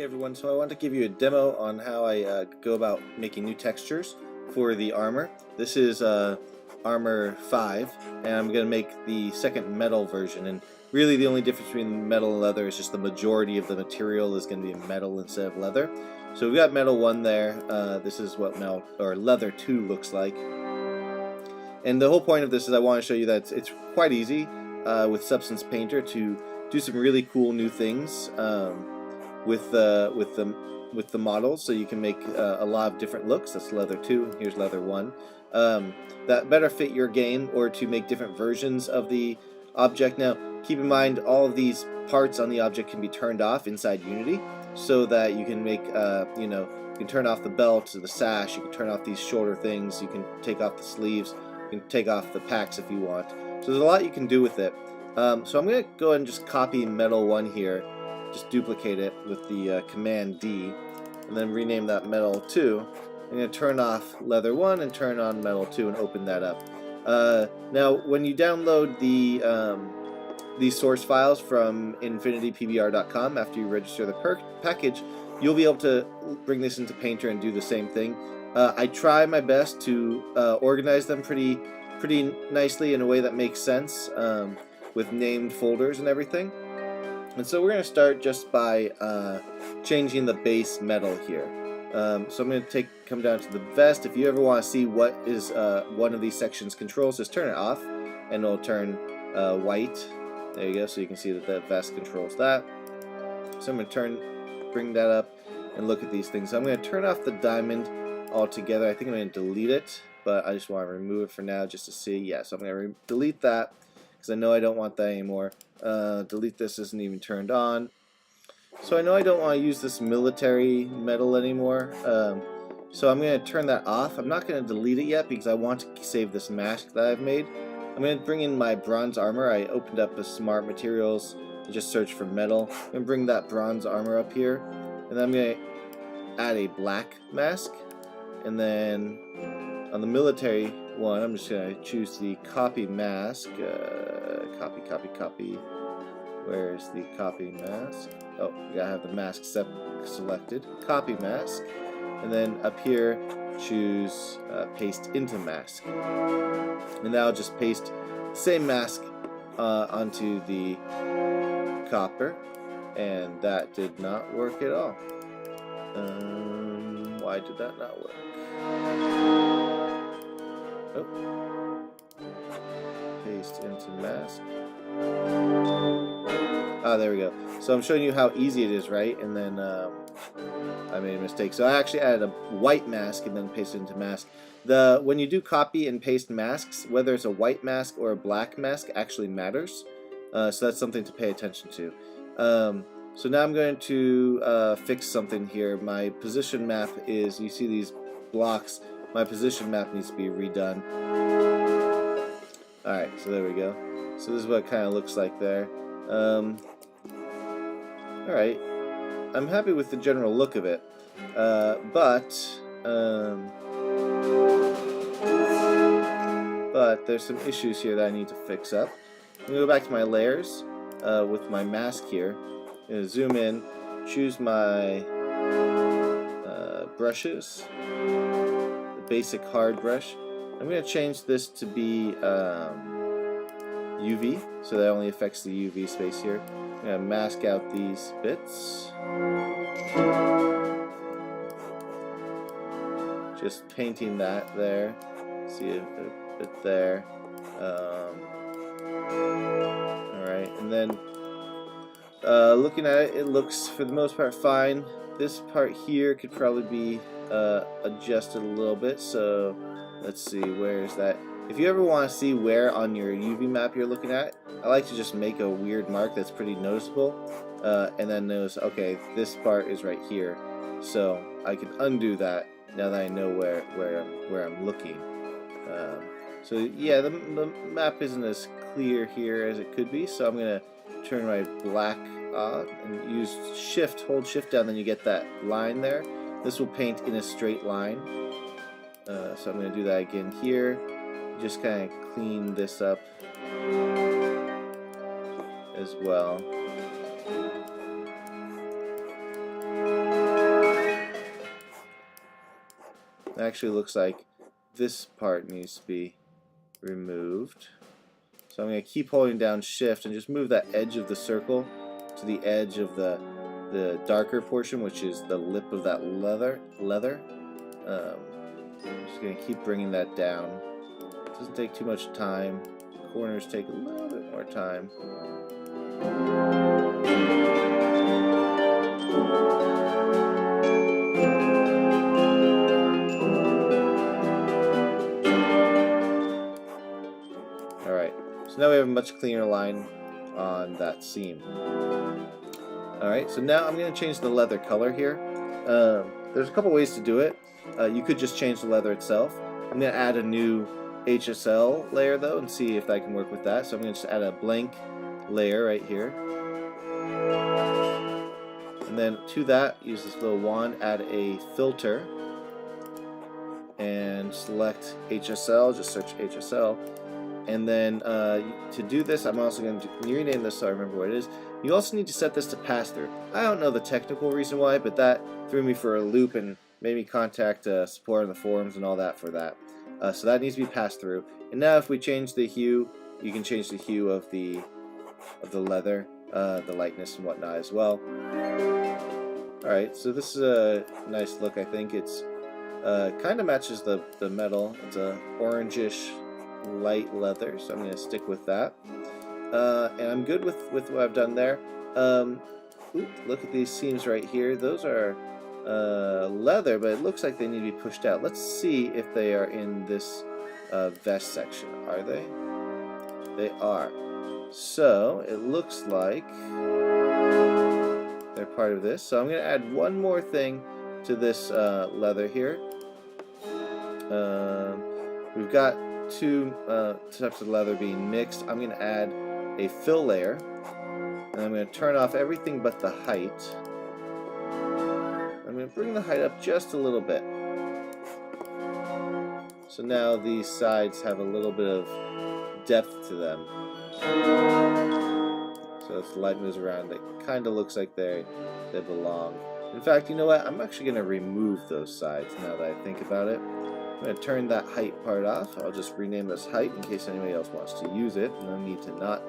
everyone, so I want to give you a demo on how I go about making new textures for the armor. This is armor 5, and I'm going to make the second metal version, and really the only difference between metal and leather is just the majority of the material is going to be metal instead of leather. So we've got metal 1 there. This is what leather 2 looks like. And the whole point of this is I want to show you that it's quite easy with Substance Painter to do some really cool new things with the models, so you can make a lot of different looks. That's leather 2. Here's leather 1. That better fit your game, or to make different versions of the object. Now, keep in mind all of these parts on the object can be turned off inside Unity, so that you can make you can turn off the belt, the sash. You can turn off these shoulder things. You can take off the sleeves. You can take off the packs if you want. So there's a lot you can do with it. So I'm going to go ahead and just copy metal 1 here, just duplicate it with the Command D, and then rename that metal 2. I'm going to turn off leather 1 and turn on metal 2 and open that up. Now, when you download these source files from infinitypbr.com after you register the package, you'll be able to bring this into Painter and do the same thing. I try my best to organize them pretty nicely in a way that makes sense, with named folders and everything. And so we're going to start just by changing the base metal here. So I'm going to come down to the vest. If you ever want to see what is one of these sections controls, just turn it off and it'll turn white. There you go, so you can see that the vest controls that. So I'm going to bring that up and look at these things. So I'm going to turn off the diamond altogether. I think I'm going to delete it, but I just want to remove it for now just to see. Yeah, so I'm going to delete that because I know I don't want that anymore. Delete this isn't even turned on. So I know I don't want to use this military metal anymore. So I'm going to turn that off. I'm not going to delete it yet because I want to save this mask that I've made. I'm going to bring in my bronze armor. I opened up the Smart Materials and just searched for metal. I'm going to bring that bronze armor up here, and then I'm going to add a black mask. And then on the military one, I'm just going to choose the copy mask. Copy. Where's the copy mask? Oh, you gotta have the mask selected. Copy mask. And then up here, choose paste into mask. And now I'll just paste the same mask onto the copper. And that did not work at all. Why did that not work? Oh. Paste into mask. Ah, there we go. So I'm showing you how easy it is, right? And then I made a mistake. So I actually added a white mask and then pasted into mask. When you do copy and paste masks, whether it's a white mask or a black mask actually matters. So that's something to pay attention to. So now I'm going to fix something here. My position map is, you see these blocks, my position map needs to be redone. Alright, so there we go. So this is what it kind of looks like there. Alright, I'm happy with the general look of it, but there's some issues here that I need to fix up. I'm going to go back to my layers with my mask here. I'm going to zoom in, choose my brushes, the basic hard brush. I'm going to change this to be UV, so that only affects the UV space here. I'm going to mask out these bits. Just painting that there. See a bit there. Alright, and then looking at it, it looks for the most part fine. This part here could probably be adjusted a little bit, so let's see, where is that? If you ever want to see where on your UV map you're looking at, I like to just make a weird mark that's pretty noticeable, and then notice, okay, this part is right here, so I can undo that now that I know where I'm looking. So yeah, the map isn't as clear here as it could be, so I'm gonna turn my black off and use Shift, hold Shift down, then you get that line there. This will paint in a straight line. So I'm going to do that again here. Just kind of clean this up as well. It actually looks like this part needs to be removed. So I'm going to keep holding down shift and just move that edge of the circle to the edge of the darker portion, which is the lip of that leather. I'm just going to keep bringing that down. It doesn't take too much time. Corners take a little bit more time. Alright, so now we have a much cleaner line on that seam. Alright, so now I'm going to change the leather color here. There's a couple ways to do it. You could just change the leather itself. I'm going to add a new HSL layer though and see if I can work with that. So I'm going to just add a blank layer right here. And then to that, use this little wand, add a filter and select HSL, just search HSL. And then to do this, I'm also going to rename this so I remember what it is. You also need to set this to pass-through. I don't know the technical reason why, but that threw me for a loop and made me contact support on the forums and all that for that. So that needs to be passed through. And now if we change the hue, you can change the hue of the leather, the lightness and whatnot as well. Alright, so this is a nice look. I think it's kind of matches the metal. It's a orangish light leather, so I'm going to stick with that. And I'm good with what I've done there. Look at these seams right here. Those are leather, but it looks like they need to be pushed out. Let's see if they are in this vest section. Are they? They are. So it looks like they're part of this. So I'm going to add one more thing to this leather here. We've got two types of leather being mixed. I'm going to add a fill layer, and I'm going to turn off everything but the height. I'm going to bring the height up just a little bit. So now these sides have a little bit of depth to them. So if the light moves around, it kind of looks like they belong. In fact, you know what? I'm actually going to remove those sides now that I think about it. I'm going to turn that height part off. I'll just rename this height in case anybody else wants to use it. No need to not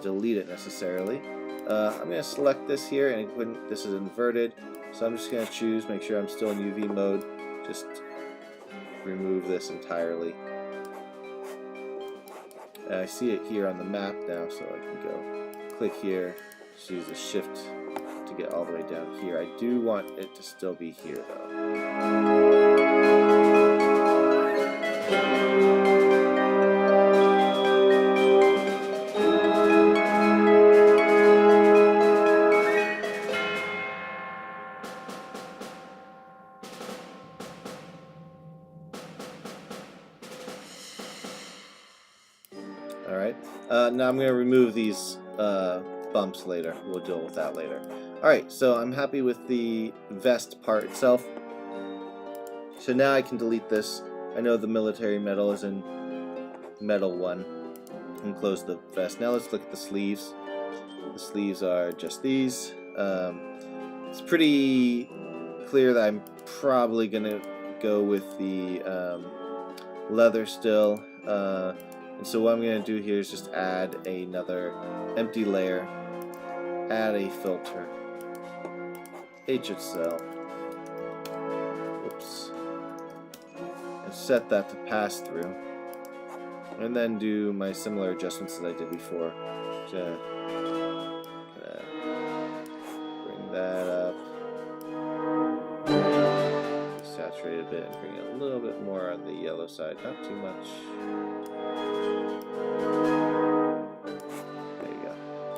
delete it necessarily. I'm going to select this here, and when this is inverted, so I'm just going to choose, make sure I'm still in UV mode, just remove this entirely. And I see it here on the map now, so I can go click here, just use the shift to get all the way down here. I do want it to still be here though. Alright, now I'm going to remove these bumps later. We'll deal with that later. Alright, so I'm happy with the vest part itself. So now I can delete this. I know the military metal is in metal 1. And close the vest. Now let's look at the sleeves. The sleeves are just these. It's pretty clear that I'm probably going to go with the leather still. And so what I'm going to do here is just add another empty layer, add a filter, HSL, whoops, and set that to pass through, and then do my similar adjustments as I did before. So, bring that up, saturate a bit, and bring it a little bit more on the yellow side, not too much.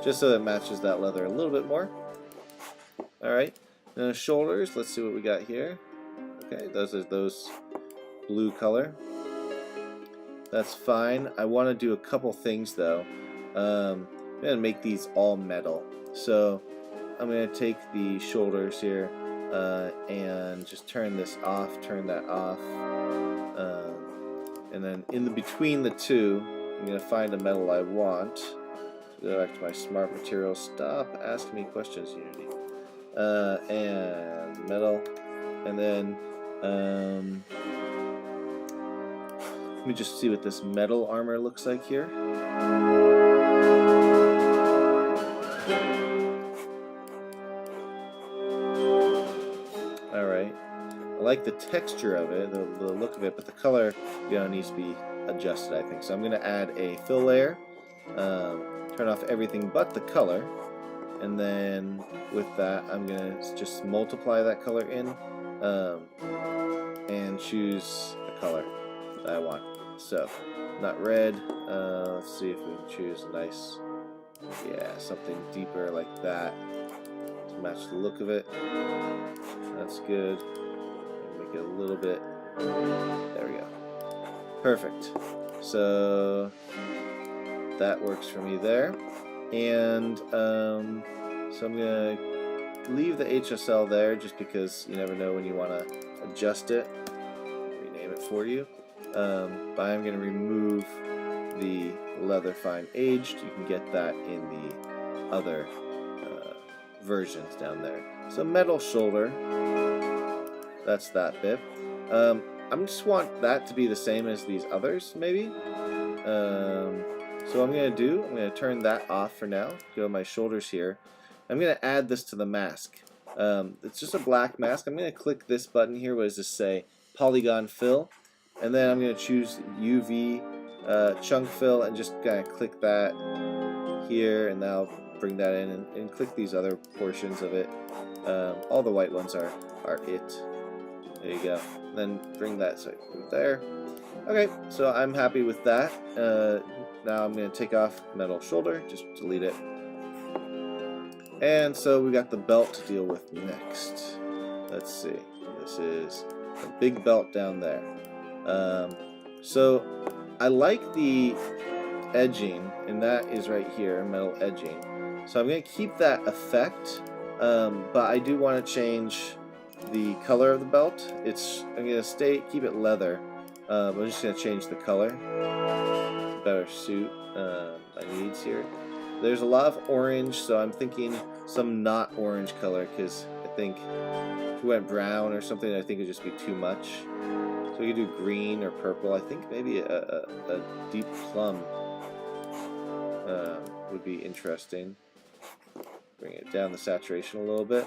Just so it matches that leather a little bit more. Alright, now shoulders, let's see what we got here. Okay, those blue color. That's fine. I want to do a couple things though. I'm going to make these all metal. So I'm going to take the shoulders here and just turn this off, turn that off. And then in between the two, I'm going to find a metal I want. Go back to my smart materials. Stop asking me questions, Unity. And metal, and then Let me just see what this metal armor looks like here. Alright. I like the texture of it, the look of it, but the color, needs to be adjusted, I think. So I'm going to add a fill layer, turn off everything but the color, and then with that I'm going to just multiply that color in, and choose a color that I want. So, not red, let's see if we can choose a nice, something deeper like that to match the look of it. That's good. Make it a little bit, there we go. Perfect. So that works for me there. And so I'm going to leave the HSL there just because you never know when you want to adjust it. Rename it for you. But I'm going to remove the leather fine aged. You can get that in the other versions down there. So metal shoulder, that's that bit. I just want that to be the same as these others, maybe. So what I'm going to turn that off for now. Go to my shoulders here. I'm going to add this to the mask. It's just a black mask. I'm going to click this button here. What does this say? Polygon fill. And then I'm going to choose UV chunk fill and just kind of click that here, and that'll bring that in, and click these other portions of it. All the white ones are it. There you go. Then bring that there. Okay, so I'm happy with that. Now I'm going to take off metal shoulder, just delete it. And so we got the belt to deal with next. Let's see. This is a big belt down there. So I like the edging, and that is right here, metal edging. So I'm going to keep that effect, but I do want to change the color of the belt. I'm going to keep it leather. I'm just going to change the color to better suit my needs here. There's a lot of orange, so I'm thinking some not orange color, because I think if we went brown or something, I think it would just be too much. So we could do green or purple. I think maybe a deep plum would be interesting. Bring it down the saturation a little bit.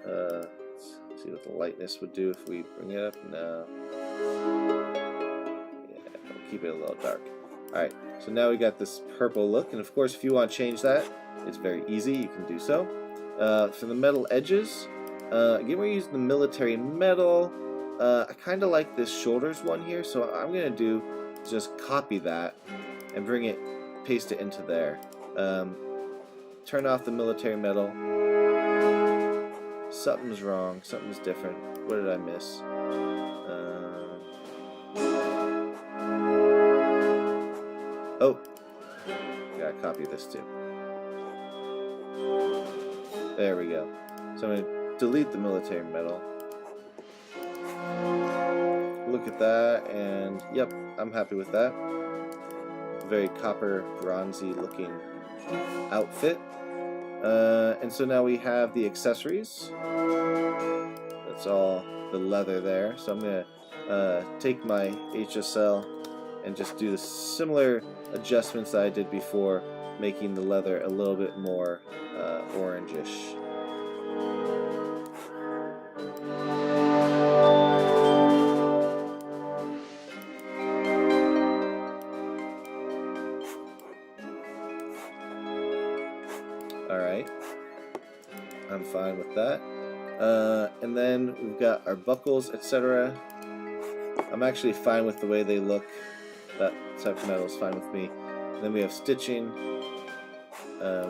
Let's see what the lightness would do if we bring it up. No. Yeah, we'll keep it a little dark. Alright, so now we got this purple look, and of course if you want to change that, it's very easy, you can do so. For the metal edges, again we're using the military metal. I kind of like this shoulders one here, so what I'm going to do is just copy that and paste it into there. Turn off the military metal. Something's wrong, something's different. What did I miss? Oh, gotta copy this too. There we go. So I'm going to delete the military metal. Look at that, and yep, I'm happy with that. Very copper, bronzy looking outfit. And so now we have the accessories. That's all the leather there. So I'm going to take my HSL and just do the similar adjustments that I did before, making the leather a little bit more orangish. Alright, I'm fine with that. And then we've got our buckles, etc. I'm actually fine with the way they look. That type of metal is fine with me. And then we have stitching,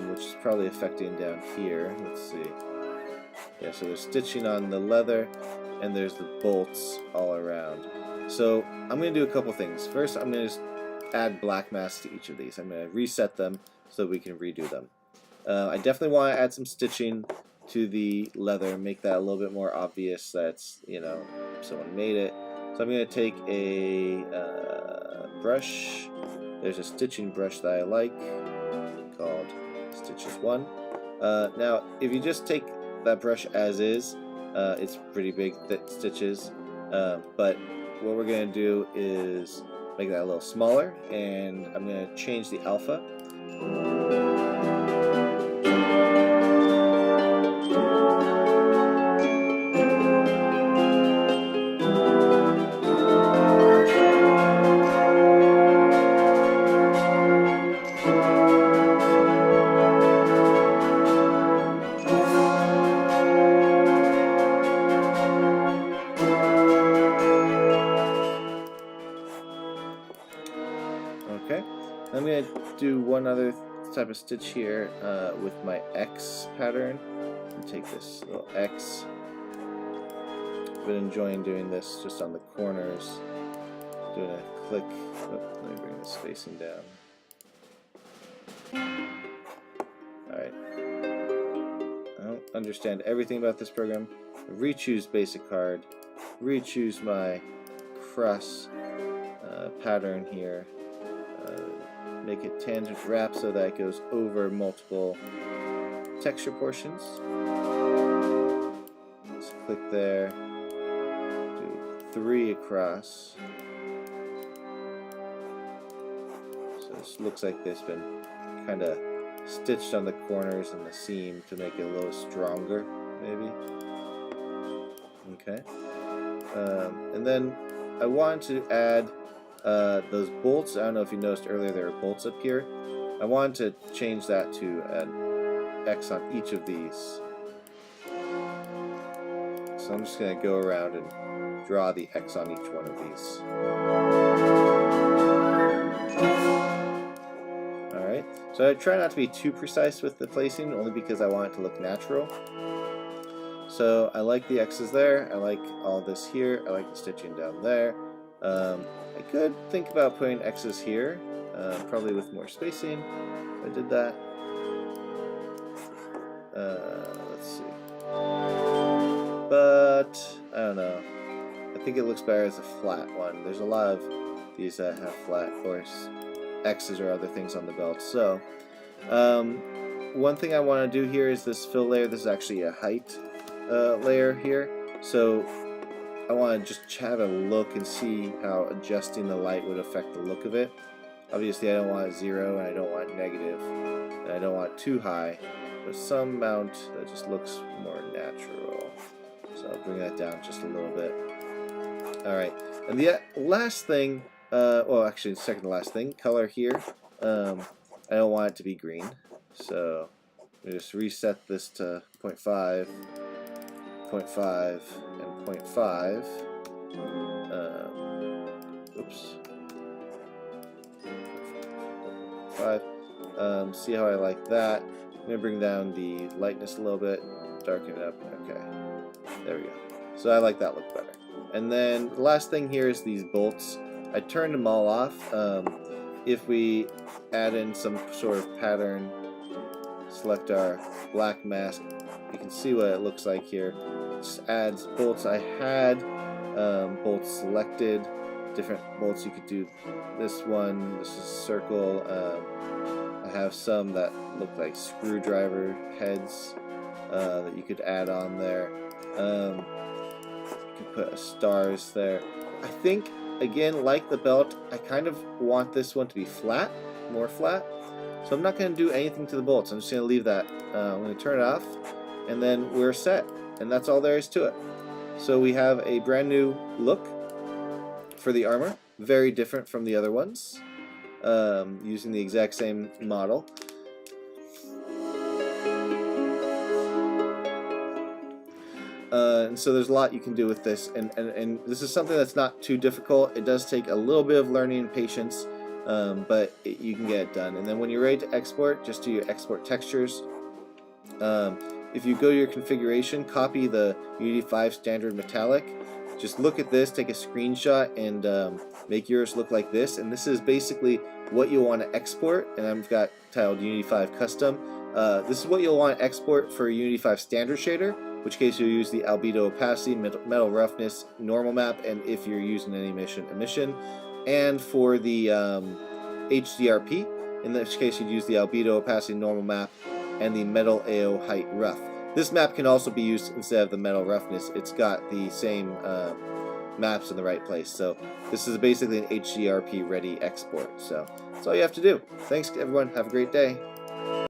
which is probably affecting down here. Let's see. Yeah, so there's stitching on the leather, and there's the bolts all around. So I'm going to do a couple things. First, I'm going to just add black masks to each of these. I'm going to reset them so we can redo them. I definitely want to add some stitching to the leather, make that a little bit more obvious that's, someone made it. So I'm going to take a brush. There's a stitching brush that I like called Stitches 1. Now, if you just take that brush as is, it's pretty big, thick stitches. But what we're going to do is make that a little smaller, and I'm going to change the alpha. Okay, I'm going to do one other type of stitch here with my X pattern. And take this little X. I've been enjoying doing this just on the corners. Doing a click. Oh, let me bring the spacing down. Alright. I don't understand everything about this program. Re-choose basic card. Re-choose my cross pattern here. Make it tangent wrap so that it goes over multiple texture portions. Let's click there. Do 3 across. So this looks like this been kind of stitched on the corners and the seam to make it a little stronger, maybe. Okay. And then I wanted to add those bolts. I don't know if you noticed earlier there were bolts up here. I wanted to change that to an X on each of these. So I'm just going to go around and draw the X on each one of these. Alright, so I try not to be too precise with the placing, only because I want it to look natural. So I like the X's there, I like all this here, I like the stitching down there. I could think about putting X's here, probably with more spacing. If I did that. Let's see. But I don't know. I think it looks better as a flat one. There's a lot of these that have flat, of course, X's or other things on the belt. So one thing I want to do here is this fill layer. This is actually a height layer here. So I want to just have a look and see how adjusting the light would affect the look of it. Obviously I don't want it 0 and I don't want negative and I don't want it too high, but some amount that just looks more natural. So I'll bring that down just a little bit. Alright, and the last thing, well actually the second to last thing, color here. I don't want it to be green, so we just reset this to 0.5, 0.5, and 0.5. Oops. 5. See how I like that. I'm going to bring down the lightness a little bit, darken it up. Okay, there we go. So I like that look better. And then the last thing here is these bolts. I turned them all off. If we add in some sort of pattern, select our black mask, you can see what it looks like here. It just adds bolts. I had bolts selected, different bolts. You could do this one. This is circle. I have some that look like screwdriver heads that you could add on there. You could put stars there. I think, again, like the belt, I kind of want this one to be flat, more flat. So I'm not going to do anything to the bolts. I'm just going to leave that. I'm going to turn it off, and then we're set. And that's all there is to it. So we have a brand new look for the armor, very different from the other ones, using the exact same model. And so there's a lot you can do with this, and this is something that's not too difficult. It does take a little bit of learning and patience, but you can get it done. And then when you're ready to export, just do your export textures. If you go to your configuration, copy the Unity 5 standard metallic, just look at this, take a screenshot, and make yours look like this. And this is basically what you'll want to export, and I've got titled Unity 5 Custom. This is what you'll want to export for Unity 5 standard shader, in which case you'll use the albedo opacity, metal roughness, normal map, and if you're using an emission. And for the HDRP, in which case you'd use the albedo opacity, normal map, and the metal AO height rough. This map can also be used instead of the metal roughness. It's got the same maps in the right place. So this is basically an HDRP ready export. So that's all you have to do. Thanks everyone. Have a great day.